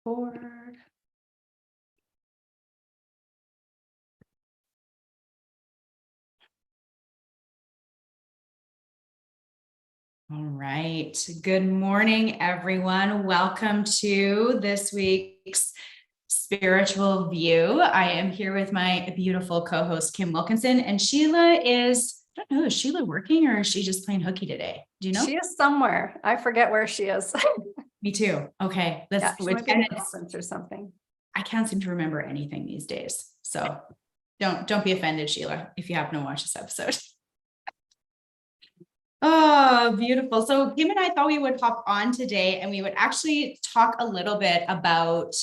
Forward. All right. Good morning, everyone. Welcome to this week's Spiritual View. I am here with my beautiful co-host, Kim Wilkinson, and Sheila is, I don't know, is Sheila working or is she just playing hooky today? Do you know? She is somewhere. I forget where she is. Me too. Okay. She might be at a conference or something. I can't seem to remember anything these days. So don't be offended, Sheila, if you happen to watch this episode. Oh, beautiful. So Kim and I thought we would hop on today and we would actually talk a little bit about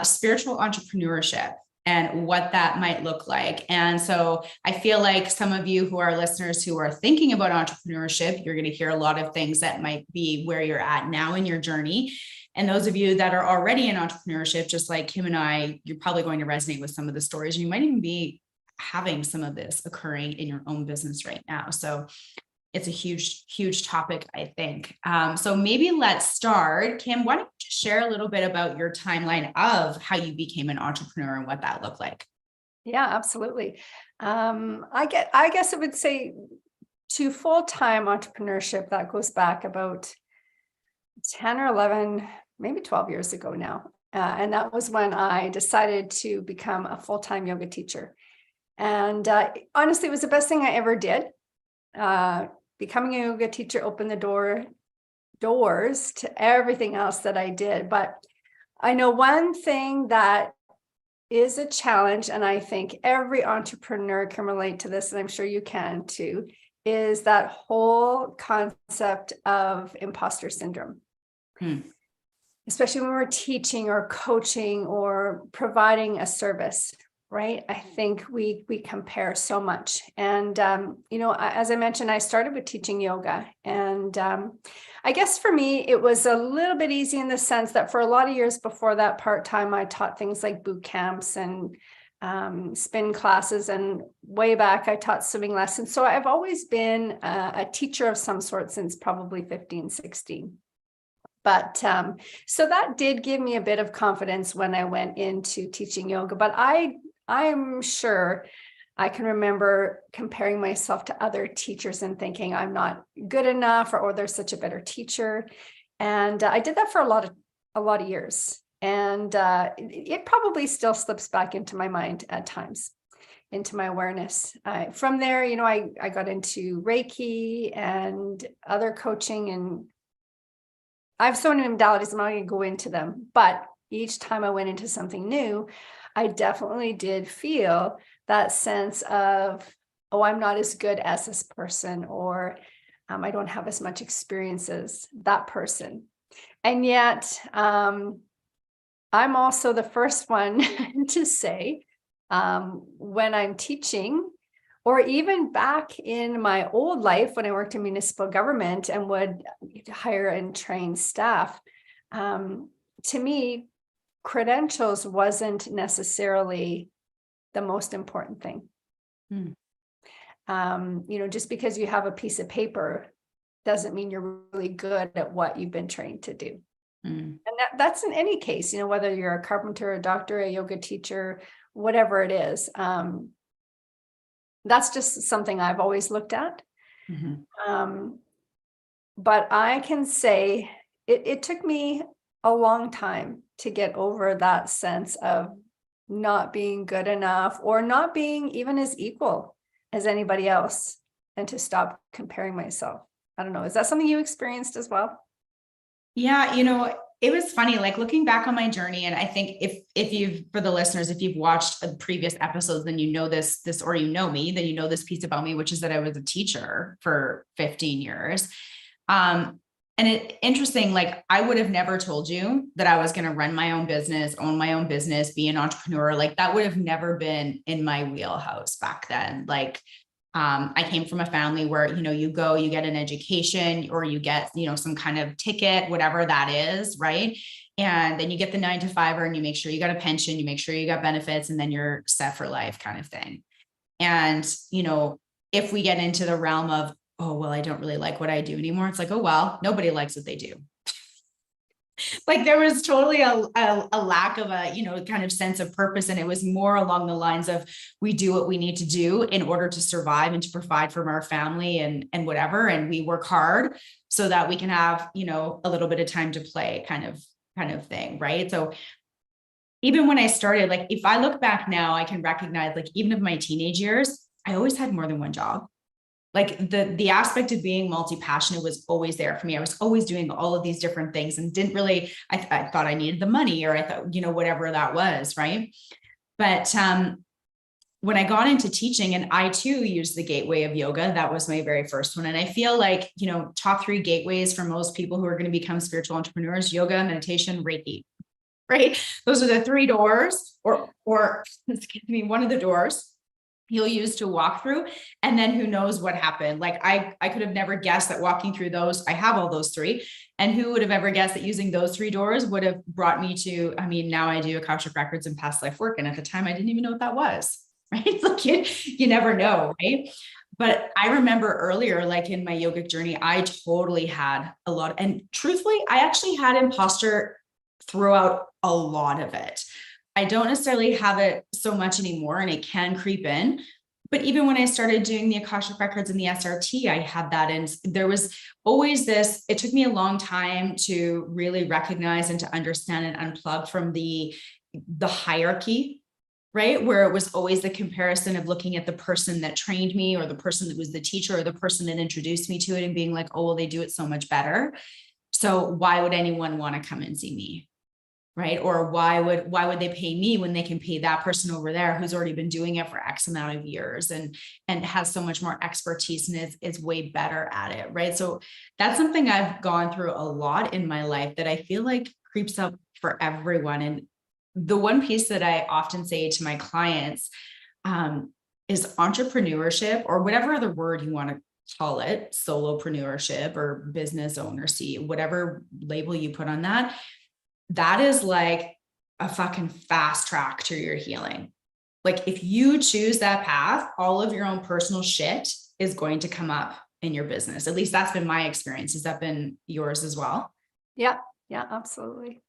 spiritual entrepreneurship and what that might look like. And so I feel like some of you who are listeners who are thinking about entrepreneurship, you're going to hear a lot of things that might be where you're at now in your journey. And those of you that are already in entrepreneurship, just like Kim and I, you're probably going to resonate with some of the stories. You might even be having some of this occurring in your own business right now. So it's a huge topic, I think. So maybe let's start. Kim, why don't you share a little bit about your timeline of how you became an entrepreneur and what that looked like? Yeah, absolutely. I guess I would say to full-time entrepreneurship, that goes back about 10 or 11, maybe 12 years ago now. And that was when I decided to become a full-time yoga teacher. And honestly, it was the best thing I ever did. Becoming a yoga teacher opened the doors to everything else that I did. But I know one thing that is a challenge, and I think every entrepreneur can relate to this, and I'm sure you can too, is that whole concept of imposter syndrome. Especially when we're teaching or coaching or providing a service. Right. I think we compare so much. And, as I mentioned, I started with teaching yoga. And I guess for me, it was a little bit easy in the sense that for a lot of years before that part-time, I taught things like boot camps and spin classes. And way back, I taught swimming lessons. So I've always been a teacher of some sort since probably 15, 16. But so that did give me a bit of confidence when I went into teaching yoga. But I'm sure I can remember comparing myself to other teachers and thinking I'm not good enough or there's such a better teacher. And I did that for a lot of years. And it probably still slips back into my mind at times, into my awareness. From there, I got into Reiki and other coaching, and I have so many modalities, I'm not going to go into them. But each time I went into something new, I definitely did feel that sense of, oh, I'm not as good as this person, or I don't have as much experience as that person. And yet, I'm also the first one to say, when I'm teaching, or even back in my old life when I worked in municipal government and would hire and train staff, to me, credentials wasn't necessarily the most important thing. Just because you have a piece of paper doesn't mean you're really good at what you've been trained to do. And that's in any case, whether you're a carpenter, a doctor, a yoga teacher, whatever it is. That's just something I've always looked at. But I can say it took me a long time to get over that sense of not being good enough or not being even as equal as anybody else, and to stop comparing myself. I don't know. Is that something you experienced as well? Yeah, it was funny, like looking back on my journey. And I think if you've, for the listeners, if you've watched previous episodes, then you know this, or you know me, then you know this piece about me, which is that I was a teacher for 15 years. And interesting, like I would have never told you that I was going to run my own business, own my own business, be an entrepreneur. Like that would have never been in my wheelhouse back then. Like, I came from a family where, you go, you get an education, or you get, some kind of ticket, whatever that is. Right. And then you get the 9-to-5 and you make sure you got a pension, you make sure you got benefits, and then you're set for life kind of thing. And, if we get into the realm of, oh, well, I don't really like what I do anymore. It's like, oh, well, nobody likes what they do. Like there was totally a lack of a, kind of sense of purpose. And it was more along the lines of, we do what we need to do in order to survive and to provide for our family and whatever. And we work hard so that we can have, a little bit of time to play kind of thing. Right. So even when I started, like, if I look back now, I can recognize, like, even in my teenage years, I always had more than one job. Like the aspect of being multi-passionate was always there for me. I was always doing all of these different things and didn't really, I thought I needed the money, or I thought, whatever that was. Right. But, when I got into teaching, and I too used the gateway of yoga, that was my very first one. And I feel like, top 3 gateways for most people who are going to become spiritual entrepreneurs: yoga, meditation, Reiki, right? Those are the 3 doors, or excuse me, one of the doors you'll use to walk through. And then who knows what happened. Like I could have never guessed that walking through those, I have all those 3, and who would have ever guessed that using those 3 doors would have brought me to, now I do Akashic records and past life work. And at the time I didn't even know what that was, right? Like you never know. Right. But I remember earlier, like in my yogic journey, I totally had a lot. And truthfully, I actually had imposter throughout a lot of it. I don't necessarily have it so much anymore, and it can creep in. But even when I started doing the Akashic records and the SRT, I had that. And there was always this, it took me a long time to really recognize and to understand and unplug from the hierarchy, right? Where it was always the comparison of looking at the person that trained me, or the person that was the teacher, or the person that introduced me to it, and being like, oh, well, they do it so much better. So why would anyone want to come and see me? Right? Or why would they pay me when they can pay that person over there who's already been doing it for X amount of years and has so much more expertise and is way better at it. Right. So that's something I've gone through a lot in my life that I feel like creeps up for everyone. And the one piece that I often say to my clients is entrepreneurship, or whatever other word you want to call it, solopreneurship or business ownership, whatever label you put on that. That is like a fucking fast track to your healing. Like if you choose that path, all of your own personal shit is going to come up in your business. At least that's been my experience. Has that been yours as well? Yeah. Yeah, absolutely.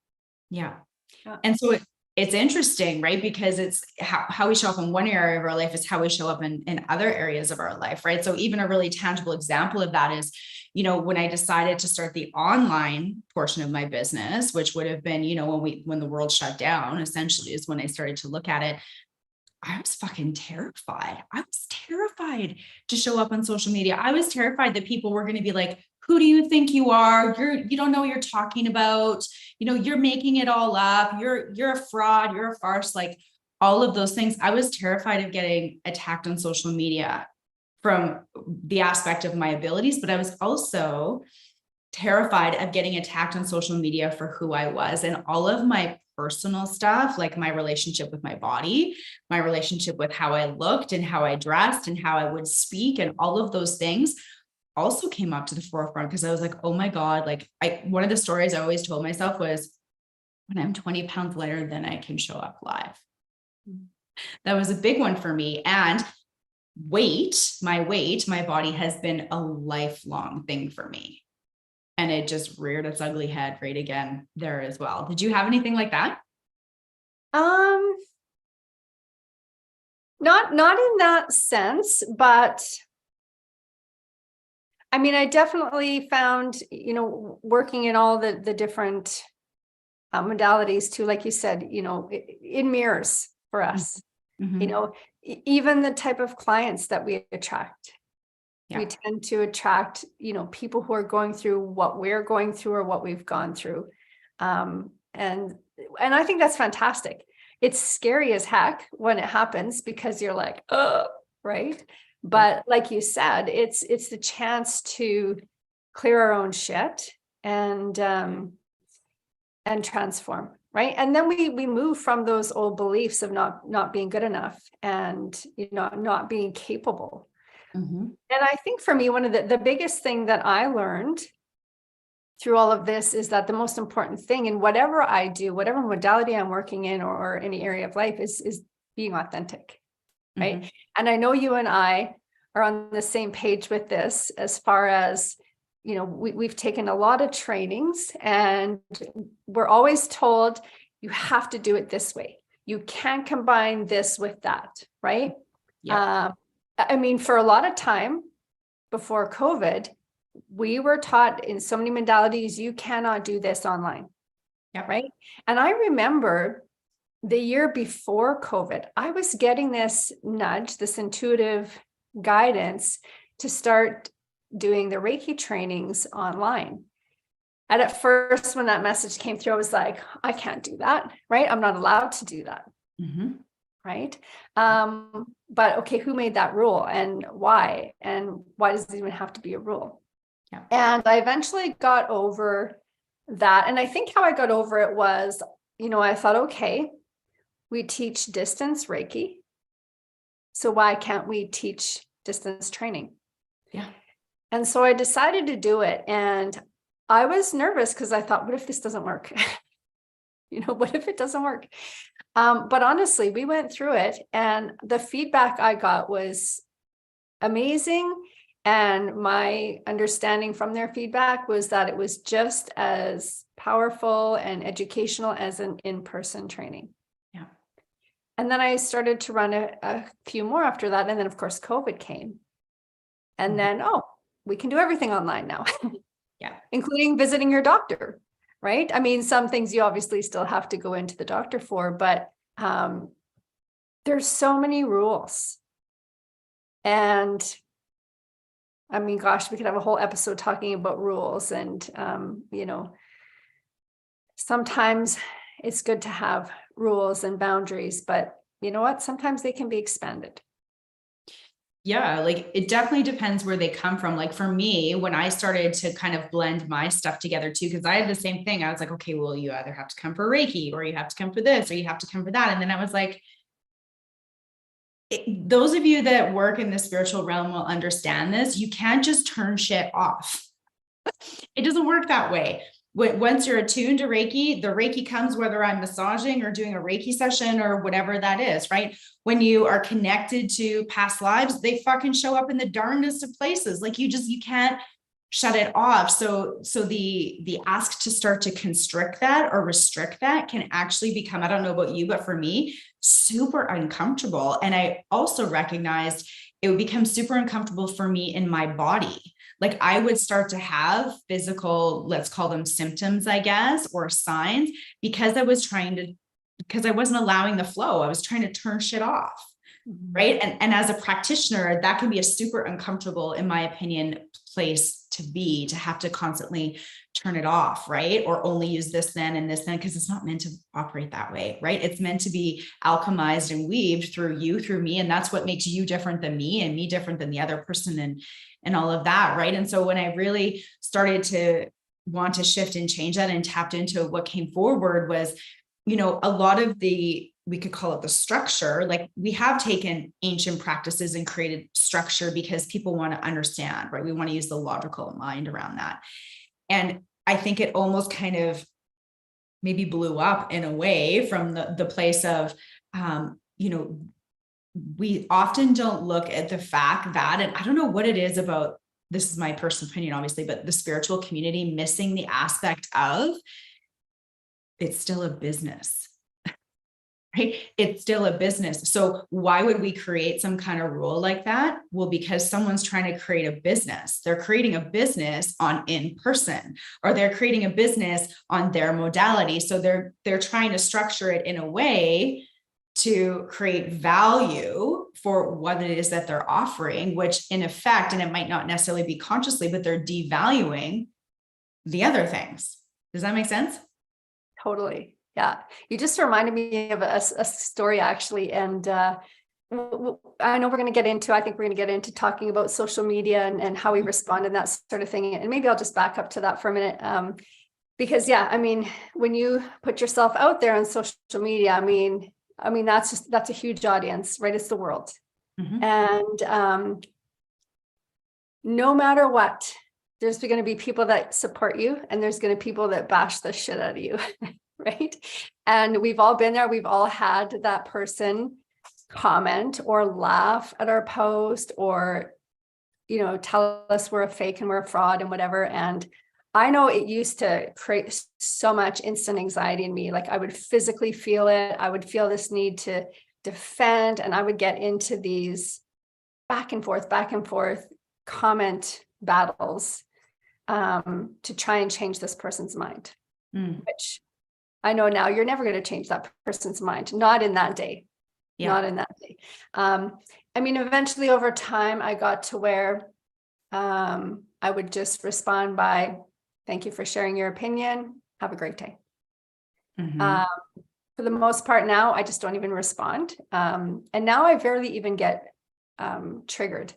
Yeah. And so it's interesting, right? Because it's how we show up in one area of our life is how we show up in other areas of our life, right? So even a really tangible example of that is, when I decided to start the online portion of my business, which would have been, when the world shut down, essentially is when I started to look at it. I was fucking terrified. I was terrified to show up on social media. I was terrified that people were going to be like, who do you think you are? You don't know what you're talking about. You're making it all up. You're a fraud. You're a farce. Like all of those things. I was terrified of getting attacked on social media from the aspect of my abilities, but I was also terrified of getting attacked on social media for who I was, and all of my personal stuff, like my relationship with my body, my relationship with how I looked and how I dressed and how I would speak, and all of those things also came up to the forefront because I was like, oh my God, like one of the stories I always told myself was, when I'm 20 pounds lighter, then I can show up live. That was a big one for me. And my body has been a lifelong thing for me. And it just reared its ugly head right again there as well. Did you have anything like that? Not in that sense, but I definitely found, working in all the different modalities too, like you said, it mirrors for us, Mm-hmm. Even the type of clients that we attract. Yeah. We tend to attract, people who are going through what we're going through or what we've gone through. And I think that's fantastic. It's scary as heck when it happens because you're like, oh, right. But like you said, it's the chance to clear our own shit and transform. Right. And then we move from those old beliefs of not being good enough and, not being capable. Mm-hmm. And I think for me, one of the biggest thing that I learned through all of this is that the most important thing in whatever I do, whatever modality I'm working in or any area of life is being authentic. Right. Mm-hmm. And I know you and I are on the same page with this as far as, we've taken a lot of trainings, and we're always told you have to do it this way. You can't combine this with that, right? Yeah. I mean, for a lot of time before COVID, we were taught in so many modalities, you cannot do this online. Yeah. Right. And I remember the year before COVID, I was getting this nudge, this intuitive guidance to start doing the Reiki trainings online. And at first, when that message came through, I was like, I can't do that. Right. I'm not allowed to do that. Mm-hmm. Right. But okay, who made that rule and why? And why does it even have to be a rule? Yeah. And I eventually got over that. And I think how I got over it was, I thought, okay, we teach distance Reiki. So why can't we teach distance training? Yeah. And so I decided to do it. And I was nervous because I thought, what if this doesn't work? What if it doesn't work? But honestly, we went through it, and the feedback I got was amazing. And my understanding from their feedback was that it was just as powerful and educational as an in-person training. Yeah. And then I started to run a few more after that. And then, of course, COVID came. And then, we can do everything online now. Yeah. Including visiting your doctor, right? I mean, some things you obviously still have to go into the doctor for, but there's so many rules. And I mean, gosh, we could have a whole episode talking about rules. And, sometimes it's good to have rules and boundaries, but you know what? Sometimes they can be expanded. Yeah, like it definitely depends where they come from. Like for me, when I started to kind of blend my stuff together too, because I had the same thing. I was like, okay, well, you either have to come for Reiki, or you have to come for this, or you have to come for that. And then I was like, those of you that work in the spiritual realm will understand this. You can't just turn shit off. It doesn't work that way. Once you're attuned to Reiki, the Reiki comes whether I'm massaging or doing a Reiki session or whatever that is, right? When you are connected to past lives, they fucking show up in the darndest of places. Like you can't shut it off. So the ask to start to constrict that or restrict that can actually become, I don't know about you, but for me, super uncomfortable. And I also recognized it would become super uncomfortable for me in my body. Like I would start to have physical, let's call them symptoms, I guess, or signs, because I wasn't allowing the flow. I was trying to turn shit off. Right. And as a practitioner, that can be a super uncomfortable, in my opinion, place to have to constantly turn it off. Right. Or only use this then and this then, because it's not meant to operate that way. Right. It's meant to be alchemized and weaved through you, through me. And that's what makes you different than me and me different than the other person and all of that. Right. And so when I really started to want to shift and change that and tapped into what came forward was, a lot of we could call it the structure. Like we have taken ancient practices and created structure because people want to understand, right? We want to use the logical mind around that. And I think it almost kind of maybe blew up in a way from the place of, we often don't look at the fact that, and I don't know what it is about, this is my personal opinion, obviously, but the spiritual community missing the aspect of it's still a business, right? It's still a business. So why would we create some kind of rule like that? Well, because someone's trying to create a business. They're creating a business on in person, or they're creating a business on their modality. So they're trying to structure it in a way to create value for what it is that they're offering, which in effect, and it might not necessarily be consciously, but they're devaluing the other things. Does that make sense? Totally. Yeah. You just reminded me of a story actually. And I know I think we're going to get into talking about social media and how we respond and that sort of thing. And maybe I'll just back up to that for a minute. Because I mean, when you put yourself out there on social media, I mean, that's a huge audience, right? It's the world. Mm-hmm. And no matter what, there's going to be people that support you, and there's going to be people that bash the shit out of you, right? And we've all been there. We've all had that person comment or laugh at our post or tell us we're a fake and we're a fraud and whatever. And I know it used to create so much instant anxiety in me. Like I would physically feel it. I would feel this need to defend, and I would get into these back and forth comment battles to try and change this person's mind, which I know now you're never going to change that person's mind. Not in that day. Yeah. Not in that day. I mean, eventually over time, I got to where I would just respond by, thank you for sharing your opinion. Have a great day. For the most part now, I just don't even respond. And now I rarely even get triggered.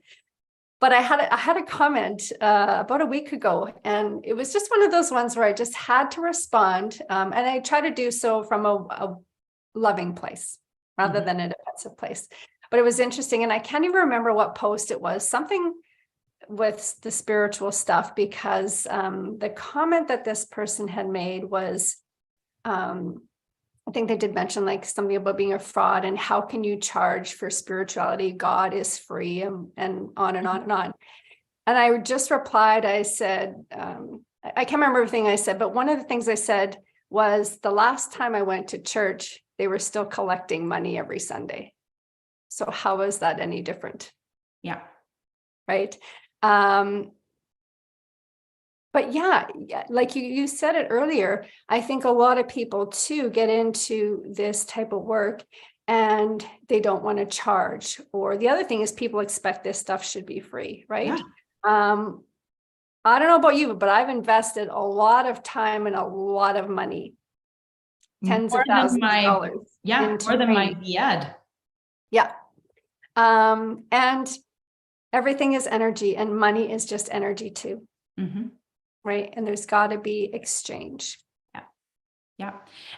But I had a comment about a week ago, and it was just one of those ones where I just had to respond. And I try to do so from a loving place rather than a defensive place. But it was interesting. And I can't even remember what post it was, something with the spiritual stuff, because the comment that this person had made was, I think they did mention like something about being a fraud and how can you charge for spirituality? God is free, and on and on and on. And I just replied, I said, I can't remember everything I said, but one of the things I said was, the last time I went to church, they were still collecting money every Sunday. So how is that any different? Yeah. Right. But yeah, like you said it earlier, I think a lot of people too get into this type of work and they don't want to charge. Or the other thing is people expect this stuff should be free, right? Yeah. I don't know about you, but I've invested a lot of time and a lot of money, tens of thousands of dollars. Yeah, more than my VED. Yeah. And everything is energy, and money is just energy too. Right. And there's got to be exchange. Yeah. Yeah.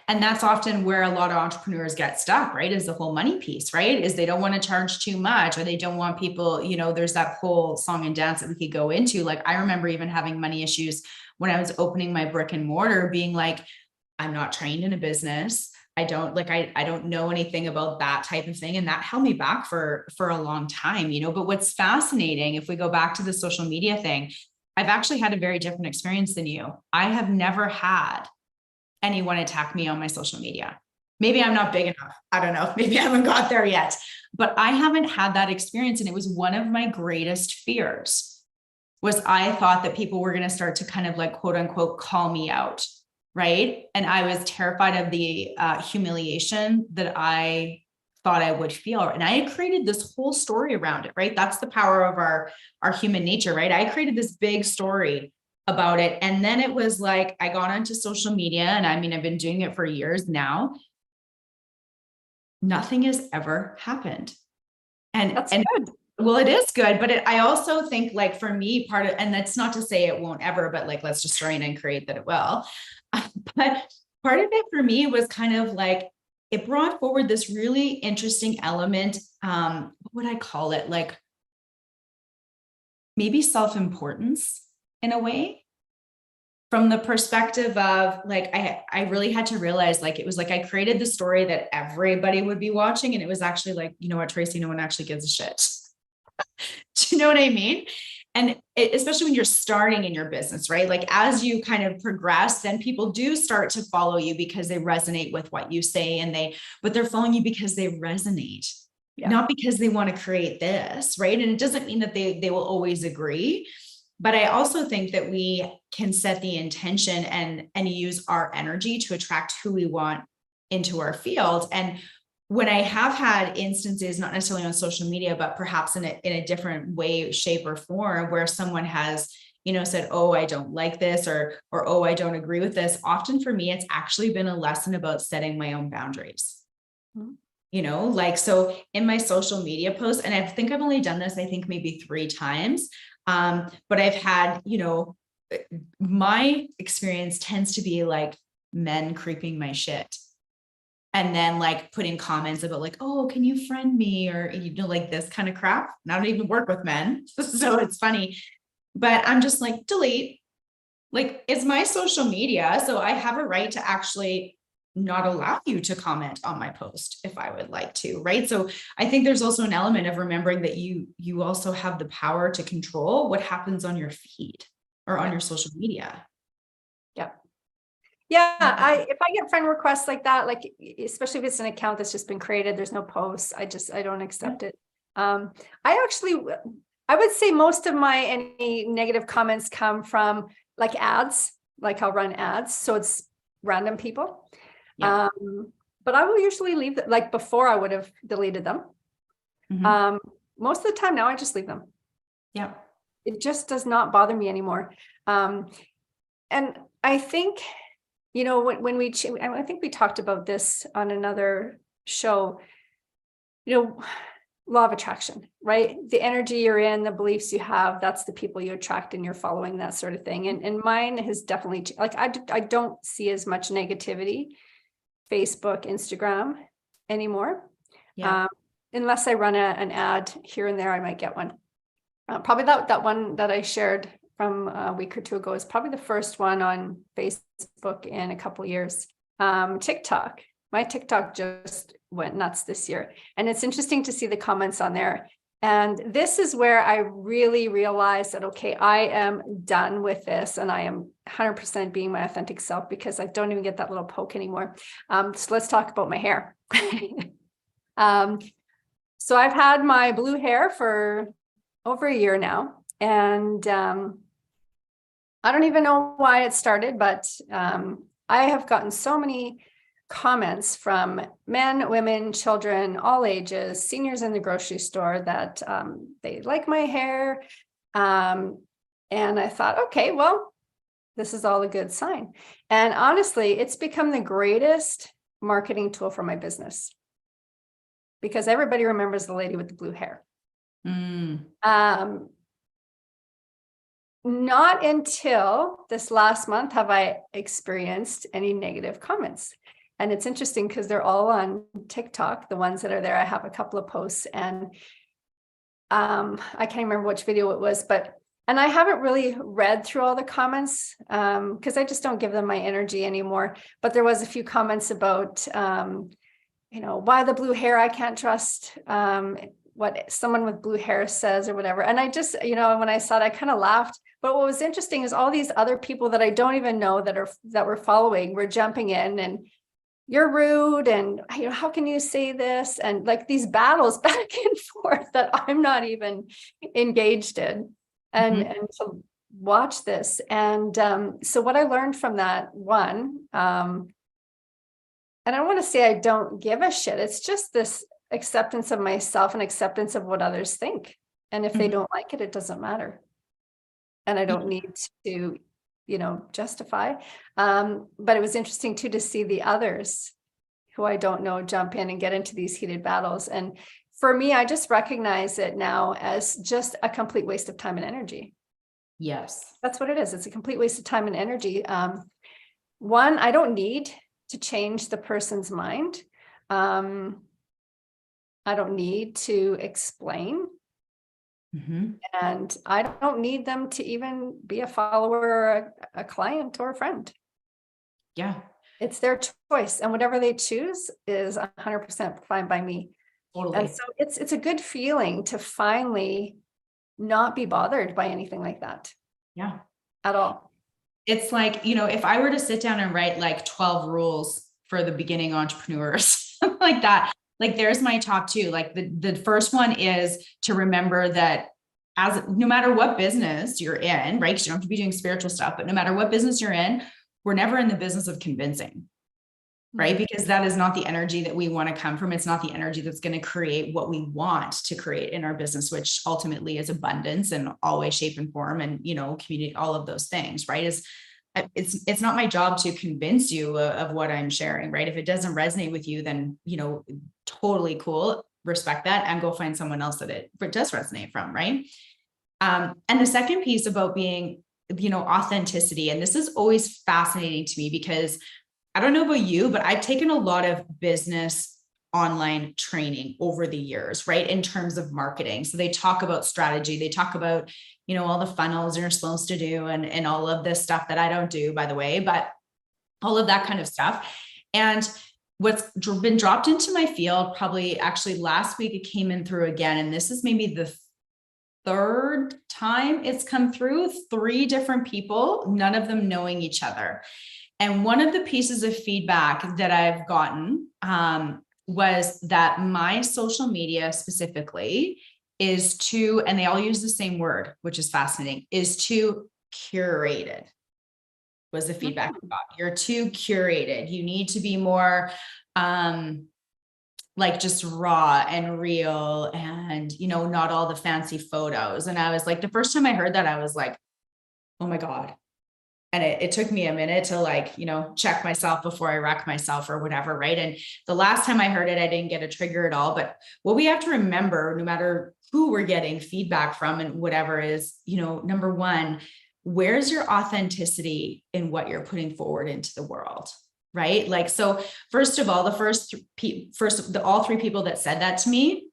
And that's often where a lot of entrepreneurs get stuck, right? Is the whole money piece, right? Is they don't want to charge too much, or they don't want people, there's that whole song and dance that we could go into. Like, I remember even having money issues when I was opening my brick and mortar, being like, I'm not trained in a business. I don't know anything about that type of thing. And that held me back for a long time, but what's fascinating, if we go back to the social media thing, I've actually had a very different experience than you. I have never had anyone attack me on my social media. Maybe I'm not big enough. I don't know. Maybe I haven't got there yet, but I haven't had that experience. And it was one of my greatest fears, was I thought that people were going to start to kind of like, quote unquote, call me out. Right. And I was terrified of the humiliation that I thought I would feel. And I had created this whole story around it, right? That's the power of our human nature, right? I created this big story about it. And then it was like, I got onto social media, and I mean, I've been doing it for years now. Nothing has ever happened. And that's good. Well, it is good, but I also think, like, for me, and that's not to say it won't ever, but like, let's just try and create that it will. But part of it for me was kind of like, it brought forward this really interesting element. What would I call it? Like maybe self-importance in a way, from the perspective of like, I really had to realize, like, it was like, I created the story that everybody would be watching. And it was actually like, you know what, Tracy, no one actually gives a shit. Do you know what I mean? And especially when you're starting in your business, right? Like, as you kind of progress, then people do start to follow you because they resonate with what you say, but they're following you because they resonate, not because they want to create this, right? And it doesn't mean that they will always agree. But I also think that we can set the intention and use our energy to attract who we want into our field. And when I have had instances, not necessarily on social media, but perhaps in a different way, shape, or form, where someone has, said, oh, I don't like this, or, oh, I don't agree with this. Often for me, it's actually been a lesson about setting my own boundaries. Like, so in my social media posts, and I think I've only done this, I think maybe 3 times. But I've had, my experience tends to be like men creeping my shit. And then like putting comments about like, oh, can you friend me? Or, like this kind of crap. And I don't even work with men. So it's funny, but I'm just like, delete. Like, it's my social media. So I have a right to actually not allow you to comment on my post if I would like to, right? So I think there's also an element of remembering that you also have the power to control what happens on your feed or on your social media. Yeah. Yeah, if I get friend requests like that, like especially if it's an account that's just been created, there's no posts, I don't accept it. I would say most of my any negative comments come from like ads, like I'll run ads, so it's random people. Yeah. But I will usually leave that, like before I would have deleted them. Most of the time now I just leave them. Yeah. It just does not bother me anymore. And I think, you know, I think we talked about this on another show, you know, law of attraction, right? The energy you're in, the beliefs you have, that's the people you attract and you're following, that sort of thing. And mine has definitely, like, I don't see as much negativity, Facebook, Instagram anymore. Yeah. Unless I run an ad here and there, I might get one. Probably that one that I shared from a week or two ago is probably the first one on Facebook in a couple of years. TikTok, my TikTok just went nuts this year. And it's interesting to see the comments on there. And this is where I really realized that, okay, I am done with this and I am 100% being my authentic self because I don't even get that little poke anymore. So let's talk about my hair. So I've had my blue hair for over a year now. And I don't even know why it started, but I have gotten so many comments from men, women, children, all ages, seniors in the grocery store that they like my hair. And I thought, okay, well, this is all a good sign. And honestly, it's become the greatest marketing tool for my business because everybody remembers the lady with the blue hair. Not until this last month have I experienced any negative comments. And it's interesting because they're all on TikTok, the ones that are there. I have a couple of posts and I can't remember which video it was, and I haven't really read through all the comments because I just don't give them my energy anymore. But there was a few comments about, you know, why the blue hair? I can't trust what someone with blue hair says or whatever. And I just, you know, when I saw it, I kind of laughed. But what was interesting is all these other people that I don't even know that were following were jumping in and you're rude and, you know, how can you say this? And like these battles back and forth that I'm not even engaged in and to watch this. And so what I learned from that one, and I don't want to say I don't give a shit. It's just this acceptance of myself and acceptance of what others think. And if they don't like it, it doesn't matter. And I don't need to, you know, justify. But it was interesting too, to see the others who I don't know jump in and get into these heated battles. And for me, I just recognize it now as just a complete waste of time and energy. Yes. That's what it is. It's a complete waste of time and energy. One, I don't need to change the person's mind. I don't need to explain. And I don't need them to even be a follower or a client or a friend. Yeah. It's their choice. And whatever they choose is 100% fine by me. Totally. And so it's a good feeling to finally not be bothered by anything like that. Yeah. At all. It's like, you know, if I were to sit down and write like 12 rules for the beginning entrepreneurs, like that, like there's my top two. Like the first one is to remember that no matter what business you're in, right? 'Cause you don't have to be doing spiritual stuff, but no matter what business you're in, we're never in the business of convincing, right? Because that is not the energy that we want to come from. It's not the energy that's going to create what we want to create in our business, which ultimately is abundance in all way, shape, and form, and, you know, community, all of those things, right? It's not my job to convince you of what I'm sharing, right? If it doesn't resonate with you, then, you know, totally cool, respect that, and go find someone else that it does resonate from, right? And the second piece about being, you know, authenticity, and this is always fascinating to me because I don't know about you, but I've taken a lot of business online training over the years, right? In terms of marketing. So they talk about strategy, they talk about, you know, all the funnels you're supposed to do and all of this stuff that I don't do, by the way, but all of that kind of stuff. And what's been dropped into my field, probably actually last week, it came in through again. And this is maybe the third time it's come through, 3 different people, none of them knowing each other. And one of the pieces of feedback that I've gotten was that my social media specifically is too, and they all use the same word, which is fascinating, is too curated, was the feedback I got. You're too curated. You need to be more like just raw and real and, not all the fancy photos. And I was like, the first time I heard that, I was like, oh my God. And it took me a minute to check myself before I wreck myself or whatever. Right. And the last time I heard it, I didn't get a trigger at all. But what we have to remember, no matter who we're getting feedback from and whatever is, number one, where's your authenticity in what you're putting forward into the world? Right. Like, so first of all, all 3 people that said that to me,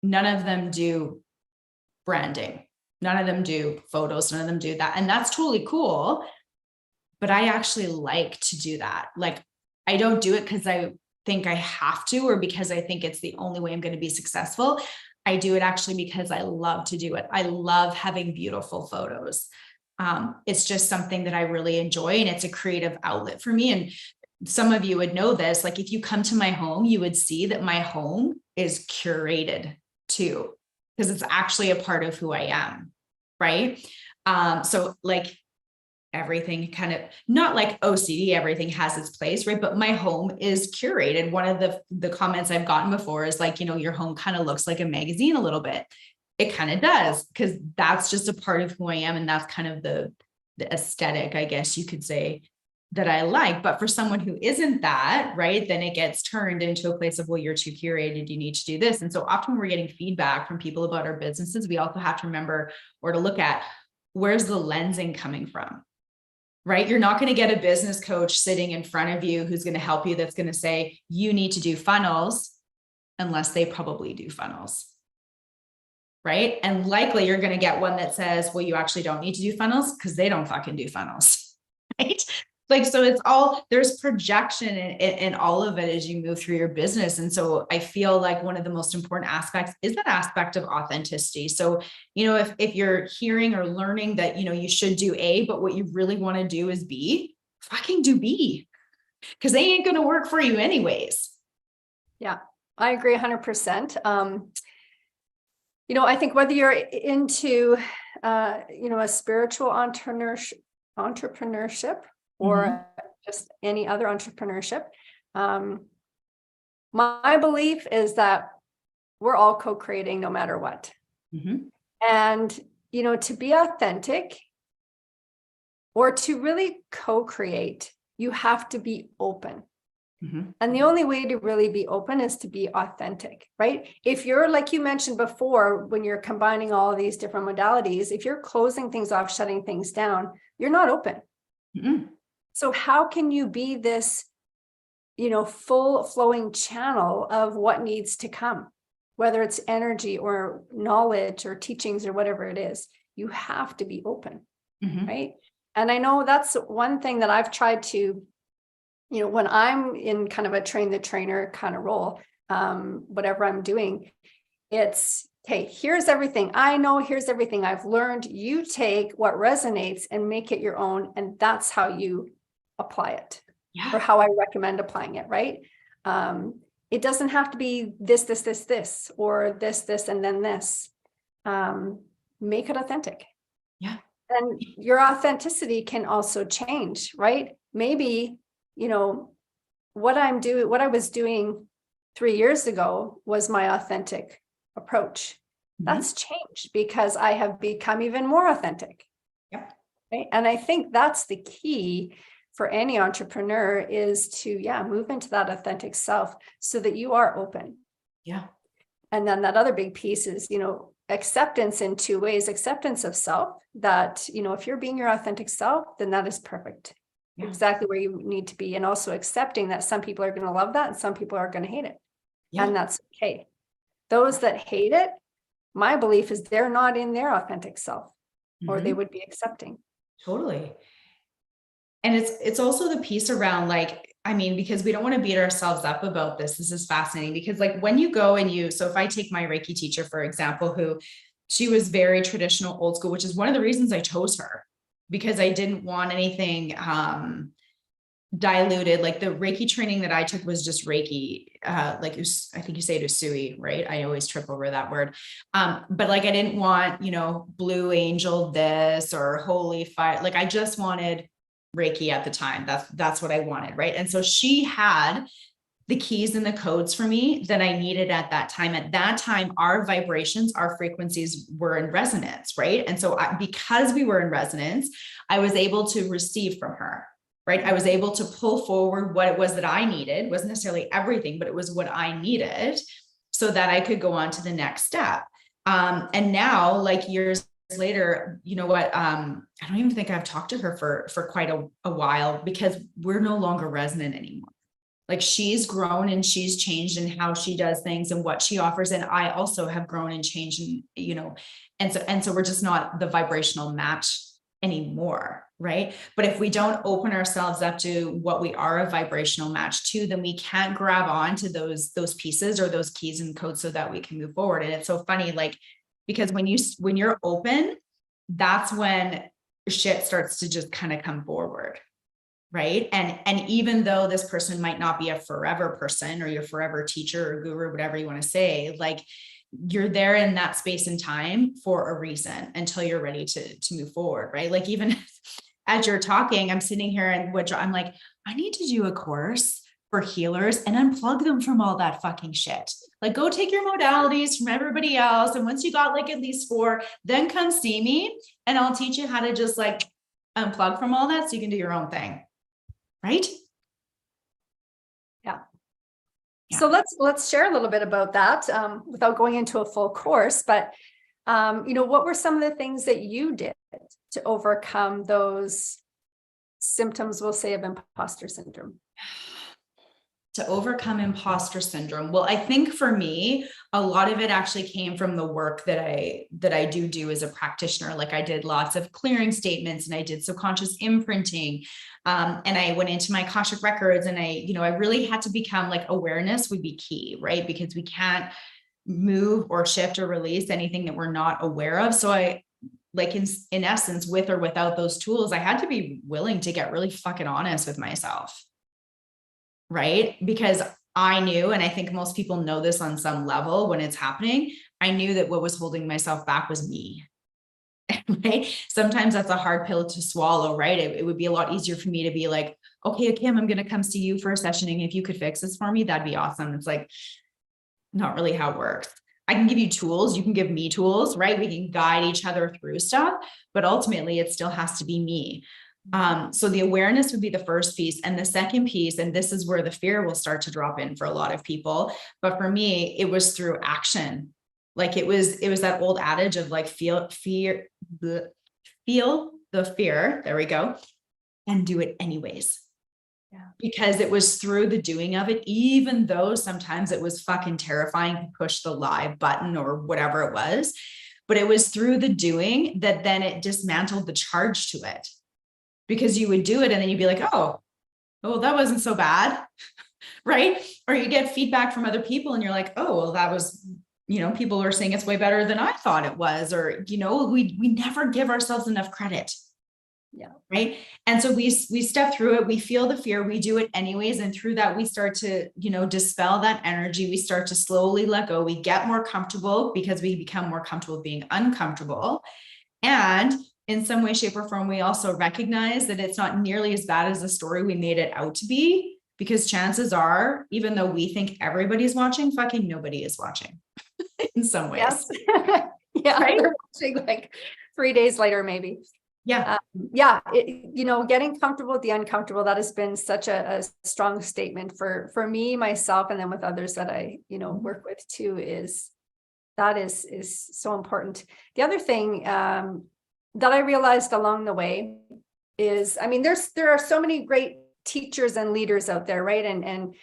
none of them do branding. None of them do photos. None of them do that. And that's totally cool. But I actually like to do that. Like, I don't do it because I think I have to, or because I think it's the only way I'm going to be successful. I do it actually because I love to do it. I love having beautiful photos. It's just something that I really enjoy, and it's a creative outlet for me. And some of you would know this, like if you come to my home, you would see that my home is curated too, because it's actually a part of who I am. Right. So like, everything kind of, not like OCD, everything has its place, right? But my home is curated. One of the comments I've gotten before is like, your home kind of looks like a magazine a little bit. It kind of does, because that's just a part of who I am. And that's kind of the aesthetic, I guess you could say, that I like. But for someone who isn't that, right, then it gets turned into a place of, well, you're too curated, you need to do this. And so often when we're getting feedback from people about our businesses, we also have to remember, or to look at, where's the lensing coming from? Right? You're not going to get a business coach sitting in front of you who's going to help you, that's going to say, you need to do funnels, unless they probably do funnels. Right? And likely you're going to get one that says, well, you actually don't need to do funnels because they don't fucking do funnels. Right? Like, so it's all, there's projection in all of it as you move through your business. And so I feel like one of the most important aspects is that aspect of authenticity. So, if you're hearing or learning that, you should do A, but what you really want to do is B, fucking do B, because they ain't going to work for you anyways. Yeah, I agree 100%. I think whether you're into, a spiritual entrepreneurship, or just any other entrepreneurship. My belief is that we're all co-creating no matter what. And, to be authentic or to really co-create, you have to be open. And the only way to really be open is to be authentic, right? If you're, like you mentioned before, when you're combining all of these different modalities, if you're closing things off, shutting things down, you're not open. So how can you be this, full flowing channel of what needs to come, whether it's energy or knowledge or teachings or whatever it is? You have to be open, right? And I know that's one thing that I've tried to, when I'm in kind of a train the trainer kind of role, whatever I'm doing, it's, hey, here's everything I know, here's everything I've learned. You take what resonates and make it your own. And that's how you apply it, or how I recommend applying it, right? It doesn't have to be this, or this, and then this. Make it authentic. Yeah. And your authenticity can also change, right? Maybe, what I was doing 3 years ago was my authentic approach. That's changed because I have become even more authentic. Yep. Right? And I think that's the key for any entrepreneur, is to, move into that authentic self so that you are open. Yeah. And then that other big piece is, acceptance in 2 ways: acceptance of self, that, if you're being your authentic self, then that is perfect. Exactly where you need to be. And also accepting that some people are going to love that and some people are going to hate it. And that's okay. Those that hate it, my belief is they're not in their authentic self, or they would be accepting. Totally. And it's also the piece around, like, I mean, because we don't want to beat ourselves up about this. This is fascinating because like when you go and so if I take my Reiki teacher, for example, she was very traditional, old school, which is one of the reasons I chose her, because I didn't want anything, diluted. Like the Reiki training that I took was just Reiki, like I think you say it Usui, right? I always trip over that word. But like, I didn't want, Blue Angel this or Holy Fire. Like I just wanted Reiki at the time. That's what I wanted. Right. And so she had the keys and the codes for me that I needed at that time. At that time, our vibrations, our frequencies were in resonance. Right. And so because we were in resonance, I was able to receive from her. Right. I was able to pull forward what it was that I needed. It wasn't necessarily everything, but it was what I needed so that I could go on to the next step. And now, like years later, you know what? I don't even think I've talked to her for quite a while because we're no longer resonant anymore. Like she's grown and she's changed in how she does things and what she offers. And I also have grown and changed, and so we're just not the vibrational match anymore. Right. But if we don't open ourselves up to what we are a vibrational match to, then we can't grab on to those pieces or those keys and codes so that we can move forward. And it's so funny, like, because when you're open, that's when shit starts to just kind of come forward. Right. And even though this person might not be a forever person or your forever teacher or guru, whatever you want to say, like you're there in that space and time for a reason until you're ready to move forward. Right. Like even as you're talking, I'm sitting here and I'm like, I need to do a course for healers and unplug them from all that fucking shit. Like go take your modalities from everybody else. And once you got like at least 4, then come see me and I'll teach you how to just like unplug from all that so you can do your own thing. Right? Yeah. So let's share a little bit about that without going into a full course, but what were some of the things that you did to overcome those symptoms, we'll say, of imposter syndrome? To overcome imposter syndrome. Well, I think for me, a lot of it actually came from the work that I do as a practitioner. Like I did lots of clearing statements and I did subconscious imprinting. And I went into my Akashic records and I really had to become like awareness would be key, right? Because we can't move or shift or release anything that we're not aware of. So I, like in essence, with or without those tools, I had to be willing to get really fucking honest with myself. Right? Because I knew, and I think most people know this on some level when it's happening, I knew that what was holding myself back was me. Right? Sometimes that's a hard pill to swallow, right? It would be a lot easier for me to be like, okay, Kim, I'm going to come see you for a session. And if you could fix this for me, that'd be awesome. It's like, not really how it works. I can give you tools. You can give me tools, right? We can guide each other through stuff, but ultimately it still has to be me. So the awareness would be the first piece. And the second piece, and this is where the fear will start to drop in for a lot of people. But for me, it was through action. Like it was that old adage of like, feel the fear. There we go. And do it anyways. Yeah. Because it was through the doing of it, even though sometimes it was fucking terrifying to push the live button or whatever it was, but it was through the doing that then it dismantled the charge to it. Because you would do it and then you'd be like, oh, that wasn't so bad. Right. Or you get feedback from other people and you're like, oh, well, that was, people are saying it's way better than I thought it was. Or, we never give ourselves enough credit. Yeah. Right. And so we step through it. We feel the fear. We do it anyways. And through that, we start to, dispel that energy. We start to slowly let go. We get more comfortable because we become more comfortable being uncomfortable. And in some way, shape, or form, we also recognize that it's not nearly as bad as the story we made it out to be, because chances are, even though we think everybody's watching, fucking nobody is watching in some ways. Yes. Yeah. Right? They're watching like 3 days later, maybe. Yeah. Getting comfortable with the uncomfortable, that has been such a strong statement for me, myself, and then with others that I, work with too, is so important. The other thing, that I realized along the way is, there are so many great teachers and leaders out there, right? And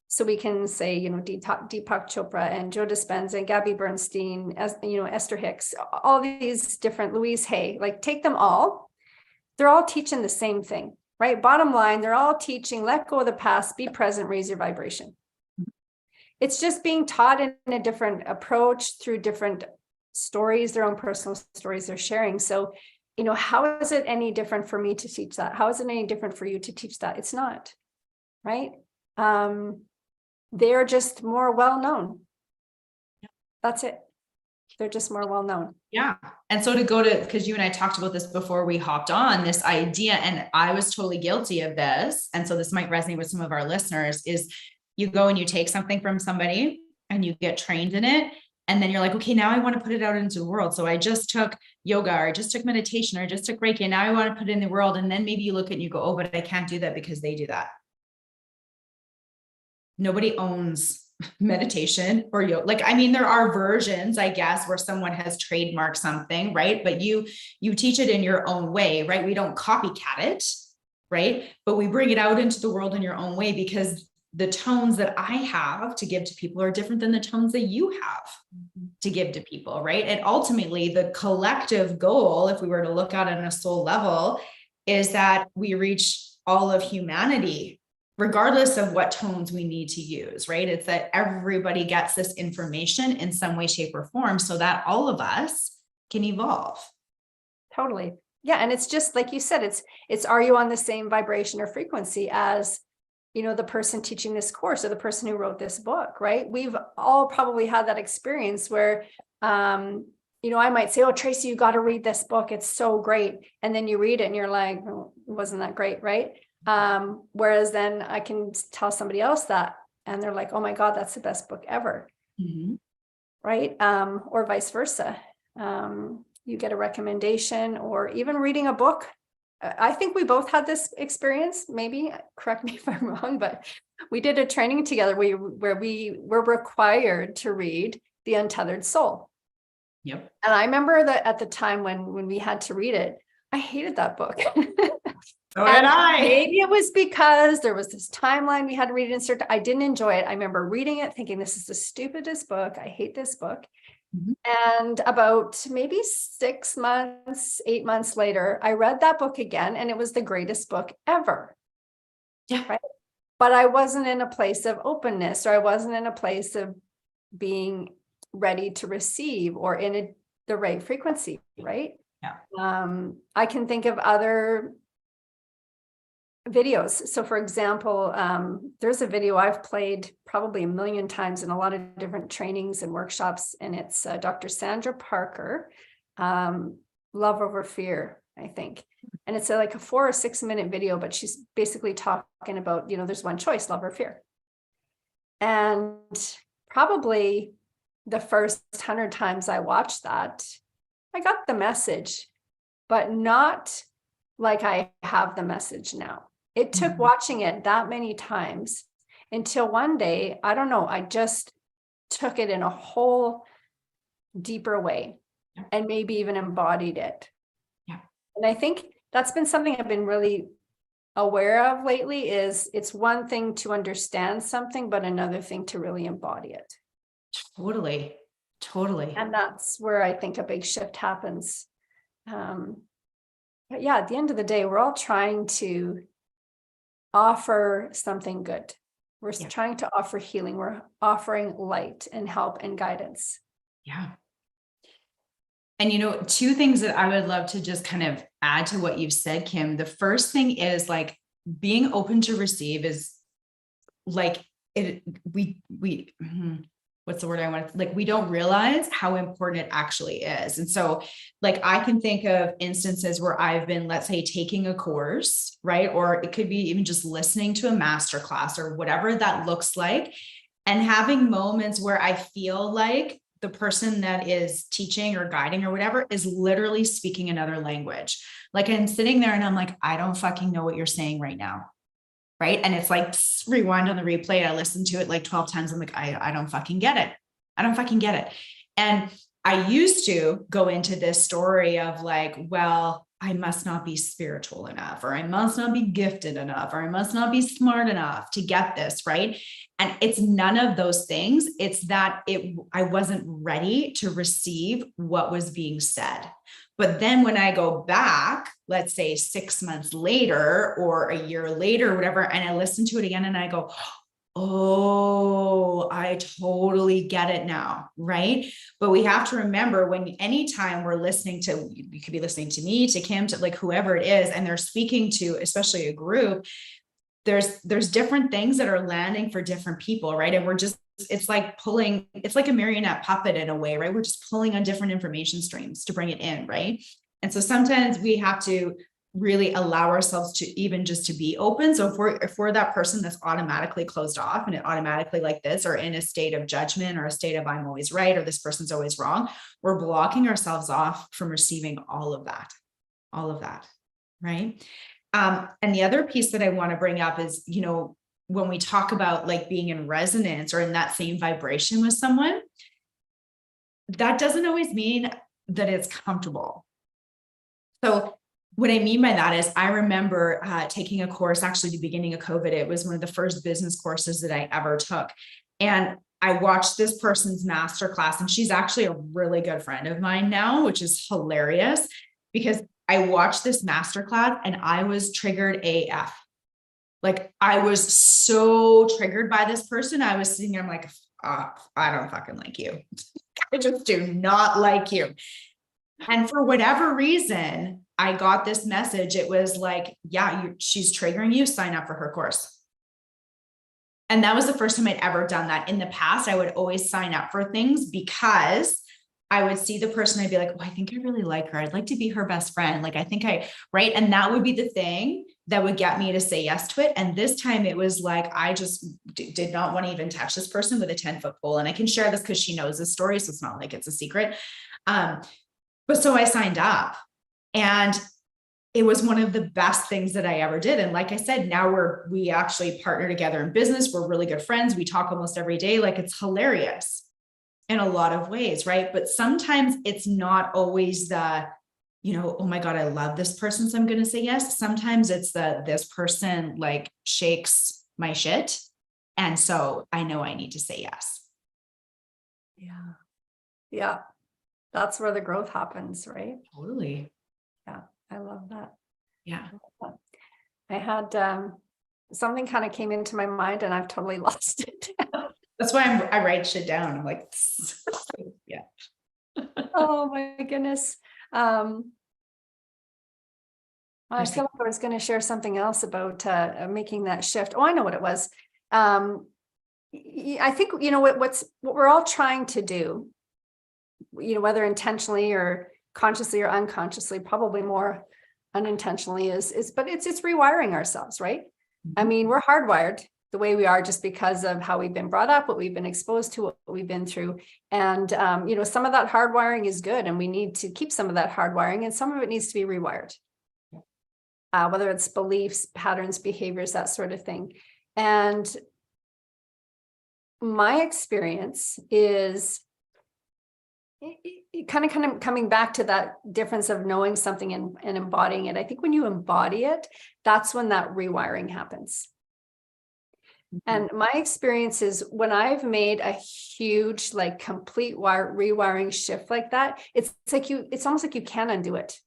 so we can say, Deepak Chopra and Joe Dispenza and Gabby Bernstein, as Esther Hicks, all these different, Louise Hay, like take them all. They're all teaching the same thing, right? Bottom line, they're all teaching, let go of the past, be present, raise your vibration. It's just being taught in a different approach through different stories, their own personal stories they're sharing. So, how is it any different for me to teach that? How is it any different for you to teach that? It's not, right? They're just more well-known. That's it. They're just more well-known. Yeah. And so because you and I talked about this before we hopped on, this idea, and I was totally guilty of this, and so this might resonate with some of our listeners, is you go and you take something from somebody and you get trained in it. And then you're like, okay, now I want to put it out into the world. So I just took yoga, or I just took meditation, or I just took Reiki, and now I want to put it in the world. And then maybe you look at it and you go, oh, but I can't do that because they do that. Nobody owns meditation or yoga. Like, I mean, there are versions, I guess, where someone has trademarked something, right? But you teach it in your own way, right? We don't copycat it, right? But we bring it out into the world in your own way, because the tones that I have to give to people are different than the tones that you have to give to people, right? And ultimately, the collective goal, if we were to look at it on a soul level, is that we reach all of humanity, regardless of what tones we need to use, right? It's that everybody gets this information in some way, shape, or form, so that all of us can evolve. Totally. Yeah. And it's just like you said, it's are you on the same vibration or frequency as the person teaching this course or the person who wrote this book, right? We've all probably had that experience where, I might say, oh, Tracy, you got to read this book. It's so great. And then you read it and you're like, oh, wasn't that great, right? Whereas then I can tell somebody else that, and they're like, oh my God, that's the best book ever. Mm-hmm. Right. Or vice versa. You get a recommendation, or even reading a book. I think we both had this experience, maybe, correct me if I'm wrong, but we did a training together where we were required to read The Untethered Soul. Yep. And I remember that at the time when we had to read it, I hated that book. So did I. Maybe it was because there was this timeline we had to read it in certain. I didn't enjoy it. I remember reading it thinking, this is the stupidest book. I hate this book. Mm-hmm. And about maybe 6 months, 8 months later, I read that book again, and it was the greatest book ever. Yeah. Right. But I wasn't in a place of openness, or I wasn't in a place of being ready to receive, or in the right frequency. Right. Yeah. I can think of other videos. So for example, there's a video I've played probably a million times in a lot of different trainings and workshops, and it's Dr. Sandra Parker, Love Over Fear, I think. And it's like a 4 or 6 minute video, but she's basically talking about, there's one choice, love or fear. And probably the first 100 times I watched that, I got the message, but not like I have the message now. It took watching it that many times until one day, I don't know, I just took it in a whole deeper way, and maybe even embodied it. Yeah. And I think that's been something I've been really aware of lately. Is it's one thing to understand something, but another thing to really embody it. Totally. And that's where I think a big shift happens. But yeah, at the end of the day, we're all trying to offer something good. We're trying to offer healing. We're offering light and help and guidance. Yeah. And, 2 things that I would love to just kind of add to what you've said, Kim. The first thing is, like, being open to receive is like it, what's the word I want? Like, we don't realize how important it actually is. And so, like, I can think of instances where I've been, let's say, taking a course, right? Or it could be even just listening to a masterclass or whatever that looks like, and having moments where I feel like the person that is teaching or guiding or whatever is literally speaking another language. Like, I'm sitting there and I'm like, I don't fucking know what you're saying right now. Right. And it's like, rewind on the replay. I listened to it like 12 times. I'm like, I don't fucking get it. I don't fucking get it. And I used to go into this story of like, well, I must not be spiritual enough, or I must not be gifted enough, or I must not be smart enough to get this. Right. And it's none of those things. It's that I wasn't ready to receive what was being said. But then when I go back, let's say 6 months later or a year later, or whatever, and I listen to it again and I go, oh, I totally get it now. Right. But we have to remember, when anytime we're listening to, you could be listening to me, to Kim, to like whoever it is, and they're speaking to, especially a group, there's different things that are landing for different people. Right. And it's like a marionette puppet in a way, right? We're just pulling on different information streams to bring it in. Right. And so sometimes we have to really allow ourselves to even just to be open. So if we're that person that's automatically closed off and it automatically like this, or in a state of judgment or a state of I'm always right, or this person's always wrong, we're blocking ourselves off from receiving all of that. Right. And the other piece that I want to bring up is, when we talk about like being in resonance or in that same vibration with someone, that doesn't always mean that it's comfortable. So what I mean by that is, I remember taking a course, actually the beginning of COVID. It was one of the first business courses that I ever took. And I watched this person's masterclass, and she's actually a really good friend of mine now, which is hilarious, because I watched this masterclass and I was triggered AF. Like, I was so triggered by this person. I was sitting there, I'm like, I don't fucking like you. I just do not like you. And for whatever reason, I got this message. It was like, yeah, she's triggering you, sign up for her course. And that was the first time I'd ever done that. In the past, I would always sign up for things because I would see the person, I'd be like, oh, I think I really like her. I'd like to be her best friend. Like, right. And that would be the thing that would get me to say yes to it. And this time it was like, I just did not want to even touch this person with a 10-foot pole. And I can share this because she knows this story. So it's not like it's a secret. But so I signed up, and it was one of the best things that I ever did. And like I said, now we actually partner together in business. We're really good friends. We talk almost every day. Like, it's hilarious in a lot of ways. Right. But sometimes it's not always the, oh my God, I love this person, so I'm going to say yes. Sometimes it's this person like shakes my shit. And so I know I need to say yes. Yeah. Yeah. That's where the growth happens, right? Totally. Yeah. I love that. Yeah. I had something kind of came into my mind and I've totally lost it. That's why I write shit down. I'm like, yeah. Oh my goodness. I feel like I was going to share something else about making that shift. Oh, I know what it was. I think, what we're all trying to do, whether intentionally or consciously or unconsciously, probably more unintentionally but it's rewiring ourselves, right? Mm-hmm. I mean, we're hardwired the way we are just because of how we've been brought up, what we've been exposed to, what we've been through. And, some of that hardwiring is good, and we need to keep some of that hardwiring, and some of it needs to be rewired. Whether it's beliefs, patterns, behaviors, that sort of thing. And my experience is kind of coming back to that difference of knowing something and embodying it. I think when you embody it, that's when that rewiring happens. Mm-hmm. And my experience is when I've made a huge, like complete rewiring shift like that, it's almost like you can't undo it.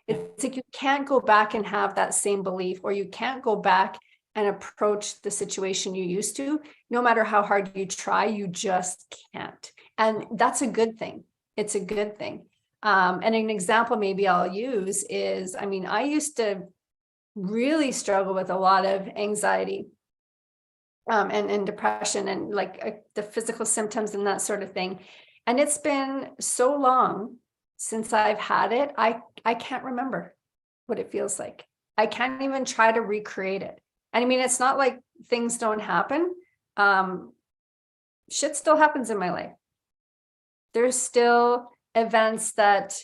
It's like you can't go back and have that same belief, or you can't go back and approach the situation you used to. No matter how hard you try, you just can't. And that's a good thing. It's a good thing. And an example maybe I'll use is, I used to really struggle with a lot of anxiety and depression and like the physical symptoms and that sort of thing. And it's been so long since I've had it, I can't remember what it feels like. I can't even try to recreate it. And it's not like things don't happen. Shit still happens in my life. There's still events that